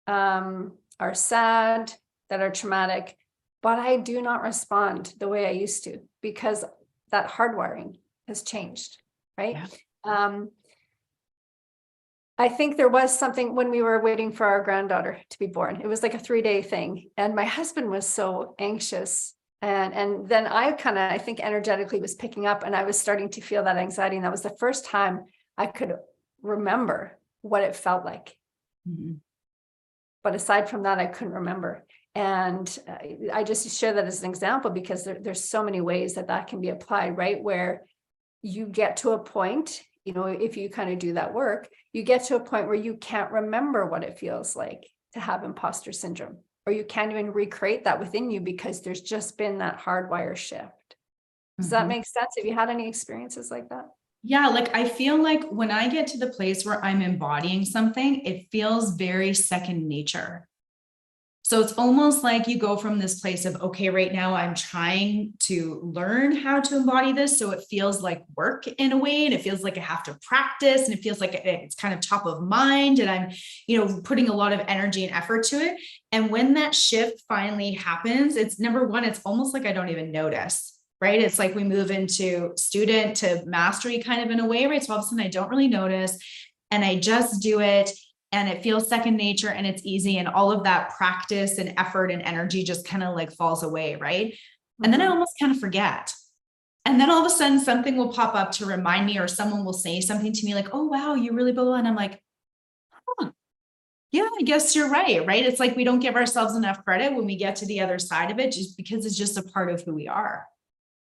are sad, that are traumatic, but I do not respond the way I used to because that hardwiring has changed, right? Yeah. I think there was something when we were waiting for our granddaughter to be born. It was like a 3-day thing. And my husband was so anxious. And then I think energetically was picking up, and I was starting to feel that anxiety. And that was the first time I could remember what it felt like. Mm-hmm. But aside from that, I couldn't remember. And I just share that as an example because there's so many ways that can be applied, right? Where you get to a point, if you kind of do that work, you get to a point where you can't remember what it feels like to have imposter syndrome, or you can't even recreate that within you because there's just been that hardwire shift. Does that make sense? Have you had any experiences like that? Yeah, like I feel like when I get to the place where I'm embodying something, it feels very second nature. So it's almost like you go from this place of, okay, right now I'm trying to learn how to embody this. So it feels like work in a way, and it feels like I have to practice, and it feels like it's kind of top of mind, and I'm, putting a lot of energy and effort to it. And when that shift finally happens, it's number one, it's almost like I don't even notice, right? It's like we move into student to mastery kind of in a way, right? So all of a sudden I don't really notice, and I just do it. And it feels second nature, and it's easy, and all of that practice and effort and energy just kind of like falls away, right? And then I almost kind of forget. And then all of a sudden something will pop up to remind me, or someone will say something to me like, oh, wow, you really blah, blah. And I'm like, huh, yeah, I guess you're right, right? It's like we don't give ourselves enough credit when we get to the other side of it, just because it's just a part of who we are.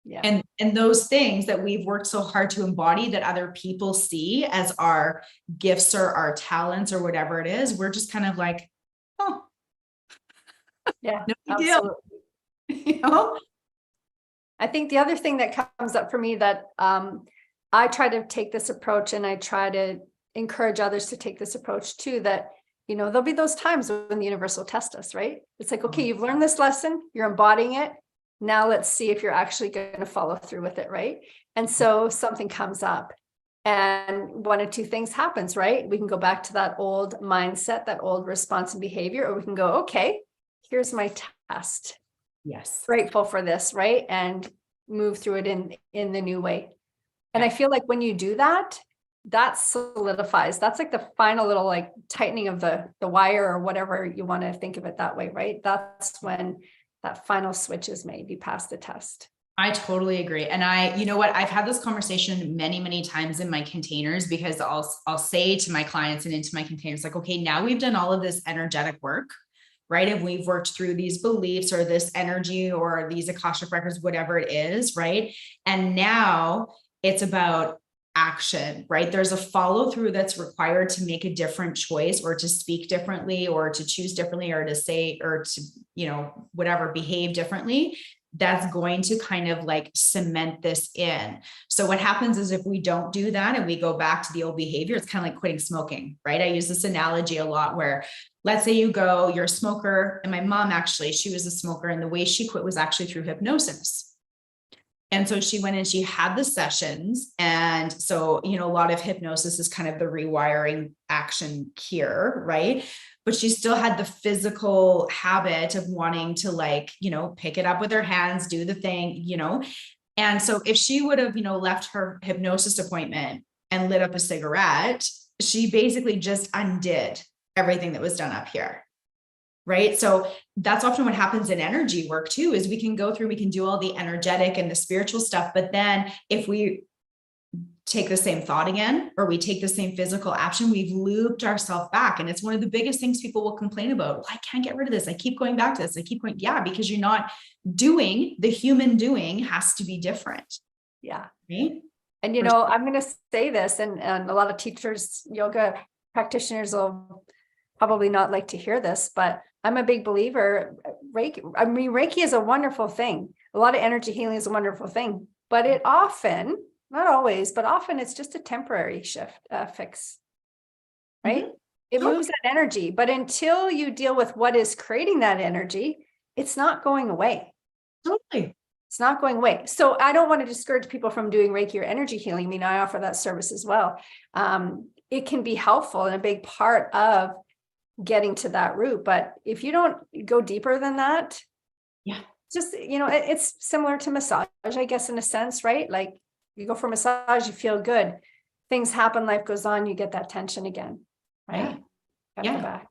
Yeah. And those things that we've worked so hard to embody that other people see as our gifts or our talents or whatever it is, we're just kind of like, oh, yeah, no big deal. I think the other thing that comes up for me that I try to take this approach, and I try to encourage others to take this approach too, that, there'll be those times when the universe will test us, right? It's like, okay, you've learned this lesson, you're embodying it. Now let's see if you're actually going to follow through with it, right? And so something comes up, and one of two things happens, right? We can go back to that old mindset, that old response and behavior, or we can go, okay, here's my test. Yes. Grateful for this, right? And move through it in the new way. And I feel like when you do that, that solidifies. That's like the final little like tightening of the wire, or whatever you want to think of it that way, right? That's when that final switch is made. You pass the test. I totally agree. And you know what, I've had this conversation many, many times in my containers, because I'll say to my clients and into my containers, like, okay, now we've done all of this energetic work, right? And we've worked through these beliefs or this energy or these Akashic records, whatever it is, right? And now it's about action, right? There's a follow through that's required to make a different choice, or to speak differently, or to choose differently, or to say, or to, whatever, behave differently. That's going to kind of like cement this in. So what happens is, if we don't do that and we go back to the old behavior, it's kind of like quitting smoking, right? I use this analogy a lot, where let's say you're a smoker, and my mom, actually, she was a smoker, and the way she quit was actually through hypnosis. And so she went and she had the sessions. And so, a lot of hypnosis is kind of the rewiring action here, right? But she still had the physical habit of wanting to pick it up with her hands, do the thing, And so if she would have, left her hypnosis appointment and lit up a cigarette, she basically just undid everything that was done up here. Right. So that's often what happens in energy work too, is we can go through, we can do all the energetic and the spiritual stuff. But then if we take the same thought again, or we take the same physical action, we've looped ourselves back. And it's one of the biggest things people will complain about. Well, I can't get rid of this. I keep going back to this. Yeah, because you're not doing, the human doing has to be different. Yeah. Right. And, I'm going to say this, and a lot of teachers, yoga practitioners will probably not like to hear this, but I'm a big believer. Reiki is a wonderful thing. A lot of energy healing is a wonderful thing, but it often, not always, but often it's just a temporary fix, right? Mm-hmm. It moves that energy, but until you deal with what is creating that energy, it's not going away. Totally. It's not going away. So I don't want to discourage people from doing Reiki or energy healing. I mean, I offer that service as well. It can be helpful and a big part of getting to that root. But if you don't go deeper than that, just, it's similar to massage, I guess, in a sense, right? Like you go for massage, you feel good. Things happen, life goes on, you get that tension again, right? Yeah. Go back.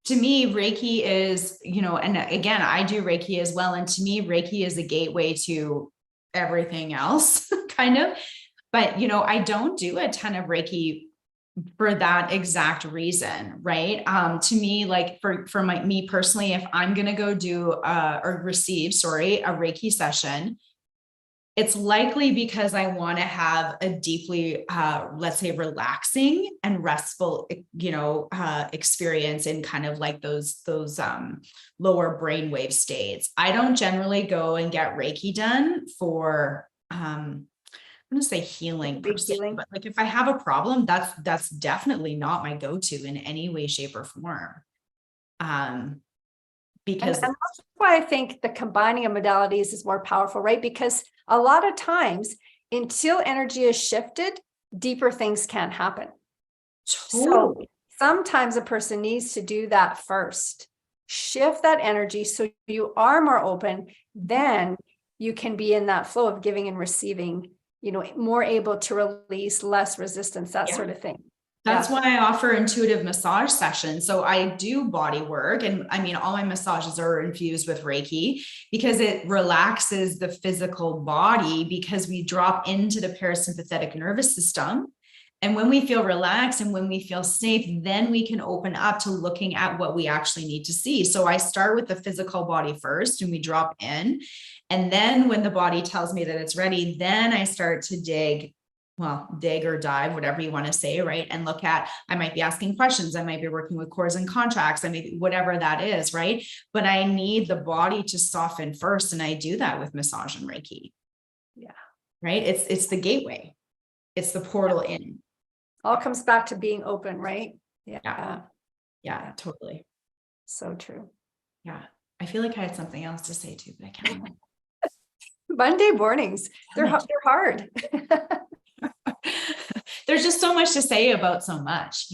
To me, Reiki is, and again, I do Reiki as well. And to me, Reiki is a gateway to everything else kind of, but, I don't do a ton of Reiki for that exact reason, right? To me, like for me personally, if I'm going to go do, or receive, sorry, a Reiki session, it's likely because I want to have a deeply, let's say, relaxing and restful, experience in kind of like those lower brainwave states. I don't generally go and get Reiki done for, I'm going to say healing per Big se, healing. but like if I have a problem, that's definitely not my go-to in any way, shape, or form. Because And that's why I think the combining of modalities is more powerful, right? Because a lot of times, until energy is shifted, deeper things can't happen. So sometimes a person needs to do that first. Shift that energy so you are more open, then you can be in that flow of giving and receiving, more able to release, less resistance, that sort of thing. That's why I offer intuitive massage sessions. So I do body work, and I mean, all my massages are infused with Reiki because it relaxes the physical body, because we drop into the parasympathetic nervous system. And when we feel relaxed and when we feel safe, then we can open up to looking at what we actually need to see. So I start with the physical body first and we drop in. And then when the body tells me that it's ready, then I start to dig or dive, whatever you want to say, right? And look at, I might be asking questions. I might be working with cores and contracts. I may, whatever that is, right? But I need the body to soften first. And I do that with massage and Reiki. Yeah. Right? It's the gateway. It's the portal in. All comes back to being open, right? Yeah, totally. So true. Yeah. I feel like I had something else to say too, but I can't remember. Monday mornings, they're hard. There's just so much to say about so much,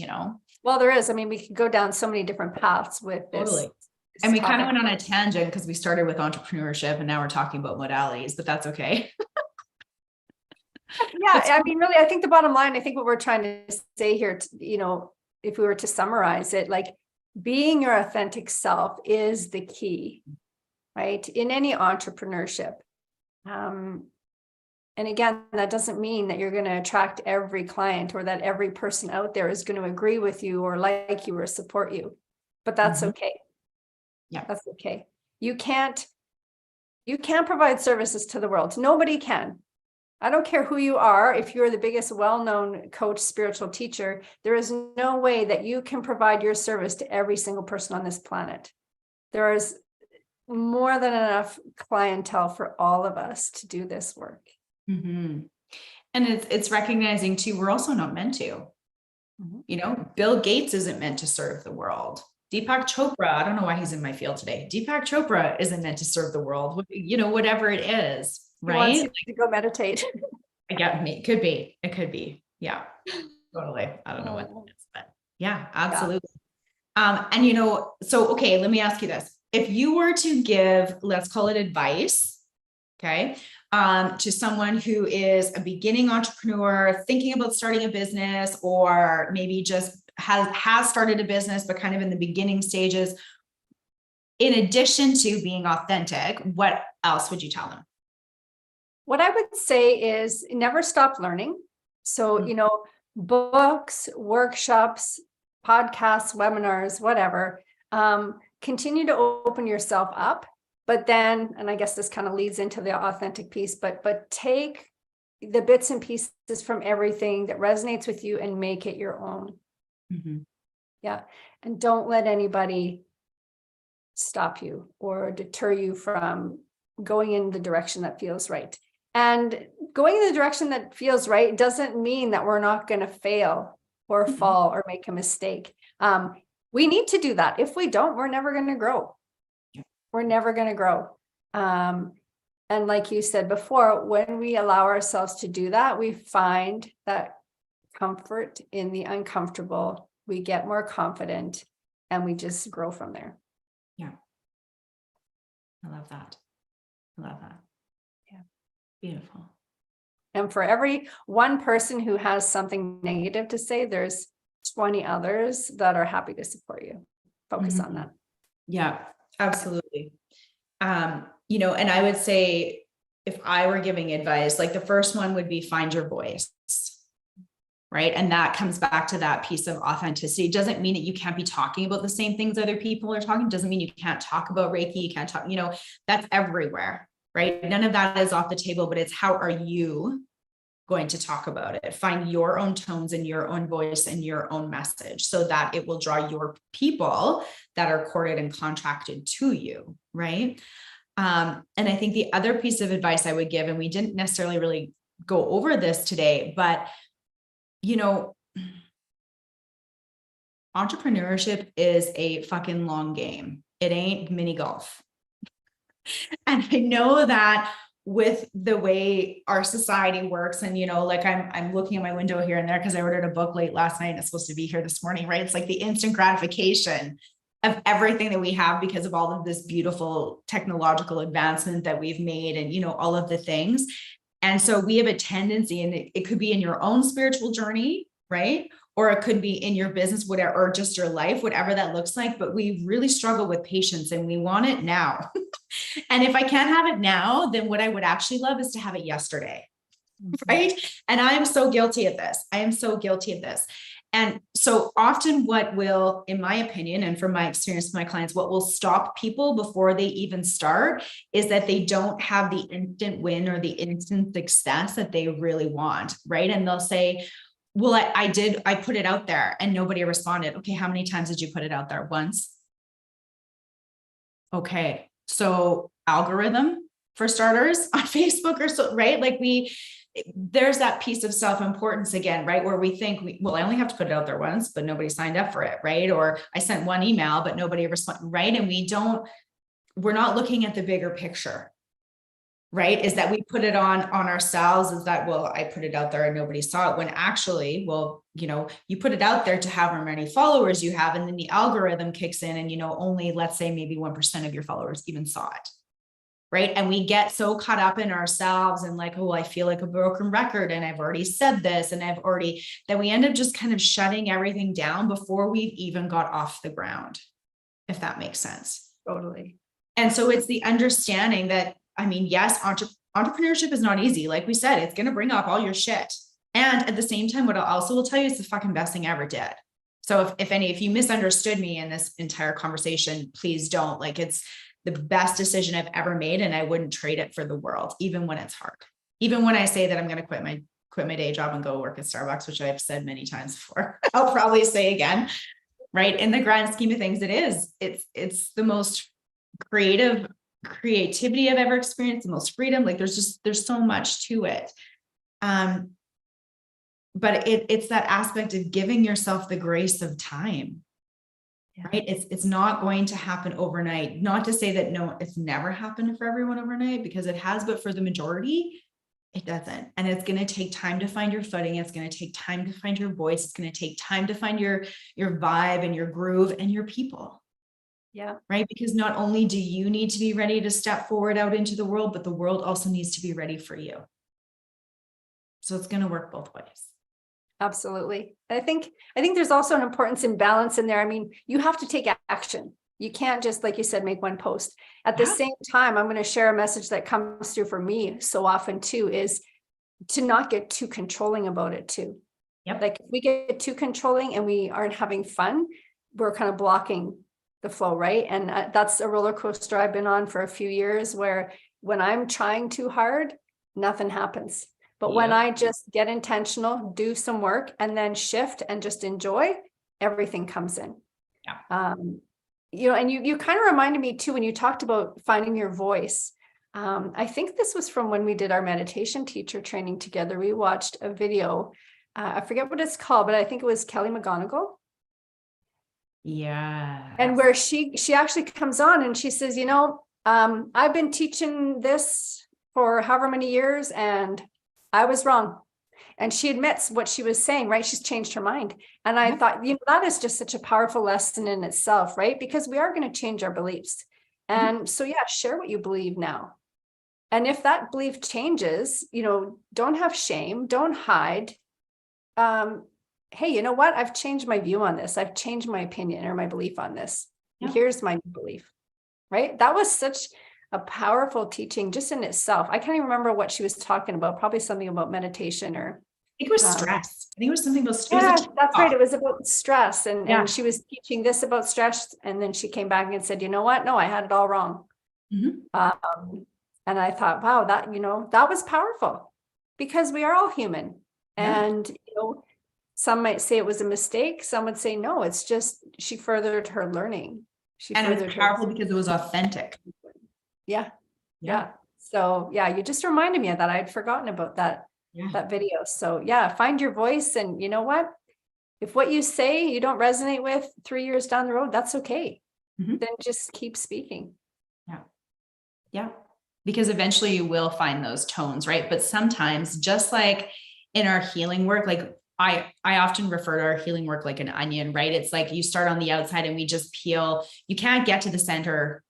Well, there is. I mean, we could go down so many different paths with this. Totally. And we kind of went on a tangent because we started with entrepreneurship and now we're talking about modalities, but that's okay. Yeah, I mean, really, I think the bottom line, I think what we're trying to say here, if we were to summarize it, like being your authentic self is the key, right? In any entrepreneurship. And again, that doesn't mean that you're going to attract every client or that every person out there is going to agree with you or like you or support you, but that's okay. Yeah, that's okay. You can't provide services to the world. Nobody can. I don't care who you are. If you're the biggest well-known coach, spiritual teacher, there is no way that you can provide your service to every single person on this planet. There is more than enough clientele for all of us to do this work. And it's recognizing too, we're also not meant to. Bill Gates isn't meant to serve the world. Deepak Chopra, I don't know why he's in my field today. Deepak Chopra isn't meant to serve the world, whatever it is. Right? He wants you to go meditate. Yeah, it could be. Yeah, totally. I don't know what it is, but yeah, absolutely. Yeah. Okay, let me ask you this. If you were to give, let's call it advice, okay, to someone who is a beginning entrepreneur, thinking about starting a business, or maybe just has started a business, but kind of in the beginning stages, in addition to being authentic, what else would you tell them? What I would say is never stop learning. So, books, workshops, podcasts, webinars, whatever, continue to open yourself up. But then, and I guess this kind of leads into the authentic piece, but take the bits and pieces from everything that resonates with you and make it your own. Yeah. And don't let anybody stop you or deter you from going in the direction that feels right. And going in the direction that feels right doesn't mean that we're not going to fail or fall or make a mistake. We need to do that. If we don't, we're never going to grow. We're never going to grow. And like you said before, when we allow ourselves to do that, we find that comfort in the uncomfortable. We get more confident and we just grow from there. Yeah. I love that. Yeah. Beautiful. And for every one person who has something negative to say, there's 20 others that are happy to support you. Focus on that. Yeah, absolutely. And I would say if I were giving advice, like the first one would be find your voice. right? And that comes back to that piece of authenticity. It doesn't mean that you can't be talking about the same things other people are talking. It doesn't mean you can't talk about Reiki. You can't talk, that's everywhere, right? None of that is off the table, but it's how are you going to talk about it? Find your own tones and your own voice and your own message so that it will draw your people that are courted and contracted to you, right? And I think the other piece of advice I would give, and we didn't necessarily really go over this today, but entrepreneurship is a fucking long game. It ain't mini golf. And I know that with the way our society works, and like I'm looking at my window here and there because I ordered a book late last night and it's supposed to be here this morning, right? It's like the instant gratification of everything that we have because of all of this beautiful technological advancement that we've made, and all of the things. And so we have a tendency, and it could be in your own spiritual journey, right? Or it could be in your business, whatever, or just your life, whatever that looks like. But we really struggle with patience and we want it now. And if I can't have it now, then what I would actually love is to have it yesterday. Right. And I'm so guilty of this. I am so guilty of this. And so often what will, in my opinion, and from my experience with my clients, what will stop people before they even start is that they don't have the instant win or the instant success that they really want. Right. And they'll say, well, I put it out there and nobody responded. Okay. How many times did you put it out there? Once. Okay. So algorithm for starters on Facebook or so, right? Like there's that piece of self-importance again, right? Where we think, I only have to put it out there once, but nobody signed up for it. Right. Or I sent one email, but nobody responded. Right. And we're not looking at the bigger picture. Right. Is that we put it on ourselves is that, I put it out there and nobody saw it, when actually, you put it out there to have how many followers you have. And then the algorithm kicks in and, only, let's say maybe 1% of your followers even saw it. Right. And we get so caught up in ourselves and like, I feel like a broken record and I've already said this and that we end up just kind of shutting everything down before we've even got off the ground, if that makes sense. Totally. And so it's the understanding that, yes, entrepreneurship is not easy. Like we said, it's going to bring up all your shit. And at the same time, what I also will tell you is the fucking best thing I ever did. So if you misunderstood me in this entire conversation, please don't. Like, it's the best decision I've ever made. And I wouldn't trade it for the world, even when it's hard. Even when I say that I'm going to quit my day job and go work at Starbucks, which I've said many times before, I'll probably say again, right? In the grand scheme of things, it's the most creativity I've ever experienced, the most freedom. Like there's so much to it. But it's that aspect of giving yourself the grace of time, right? It's not going to happen overnight. Not to say that no, it's never happened for everyone overnight, because it has, but for the majority, it doesn't. And it's going to take time to find your footing. It's going to take time to find your voice. It's going to take time to find your vibe and your groove and your people. Yeah. Right. Because not only do you need to be ready to step forward out into the world, but the world also needs to be ready for you. So it's going to work both ways. Absolutely. I think there's also an importance in balance in there. You have to take action. You can't just, like you said, make one post. At the same time, I'm going to share a message that comes through for me so often too, is to not get too controlling about it too. Yep. Like if we get too controlling and we aren't having fun, we're kind of blocking the flow, right? And that's a roller coaster I've been on for a few years, where when I'm trying too hard, nothing happens. But when I just get intentional, do some work, and then shift and just enjoy, everything comes in. Yeah. And you kind of reminded me too, when you talked about finding your voice. I think this was from when we did our meditation teacher training together. We watched a video. I forget what it's called, but I think it was Kelly McGonigal. Yeah. And where she actually comes on and she says, I've been teaching this for however many years and I was wrong. And she admits what she was saying, right? She's changed her mind. And I thought, that is just such a powerful lesson in itself, right? Because we are going to change our beliefs. And so, share what you believe now. And if that belief changes, don't have shame, don't hide. Hey, you know what? I've changed my view on this. I've changed my opinion or my belief on this. And here's my new belief, right? That was such a powerful teaching just in itself. I can't even remember what she was talking about, probably something about meditation or think it was stress. I think it was something about stress. Yeah, that's right. It was about stress. Yeah. And she was teaching this about stress. And then she came back and said, you know what? No, I had it all wrong. And I thought, wow, that, that was powerful, because we are all human. Yeah. And, some might say it was a mistake. Some would say, no, it's just, she furthered her learning. And it was powerful because it was authentic. Yeah. So yeah, you just reminded me of that. I'd forgotten about that video. So yeah, find your voice. And you know what? If what you say you don't resonate with 3 years down the road, that's okay. Then just keep speaking. Yeah. Because eventually you will find those tones, right? But sometimes, just like in our healing work, like I often refer to our healing work like an onion, right? It's like you start on the outside and we just peel. You can't get to the center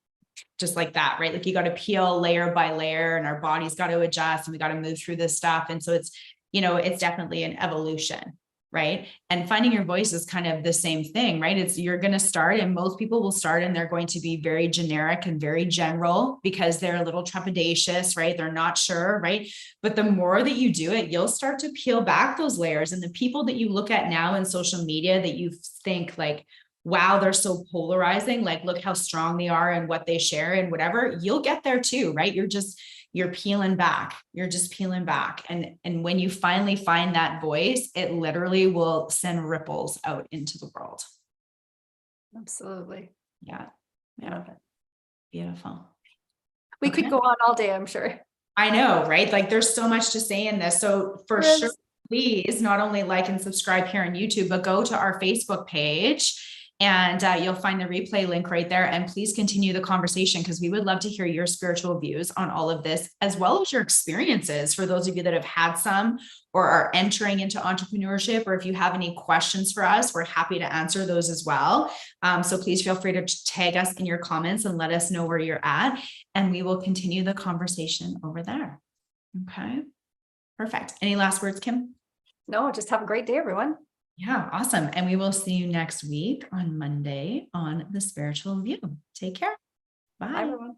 just like that, right? Like you got to peel layer by layer, and our body's got to adjust, and we got to move through this stuff. And so it's, it's definitely an evolution, right? And finding your voice is kind of the same thing, right? It's, you're going to start, and most people will start and they're going to be very generic and very general because they're a little trepidatious, right? They're not sure, right? But the more that you do it, you'll start to peel back those layers. And the people that you look at now in social media that you think like, wow, they're so polarizing, like, look how strong they are and what they share and whatever, you'll get there too, right? You're peeling back. You're just peeling back. And when you finally find that voice, it literally will send ripples out into the world. Absolutely. Yeah. Yeah. Beautiful. We could go on all day, I'm sure. I know, right? Like there's so much to say in this. So for sure, please not only like and subscribe here on YouTube, but go to our Facebook page. And you'll find the replay link right there. And please continue the conversation, because we would love to hear your spiritual views on all of this, as well as your experiences for those of you that have had some or are entering into entrepreneurship. Or if you have any questions for us, we're happy to answer those as well. So please feel free to tag us in your comments and let us know where you're at. And we will continue the conversation over there. Okay, perfect. Any last words, Kim? No, just have a great day, everyone. Yeah, awesome. And we will see you next week on Monday on The Spiritual View. Take care. Bye. Bye, everyone.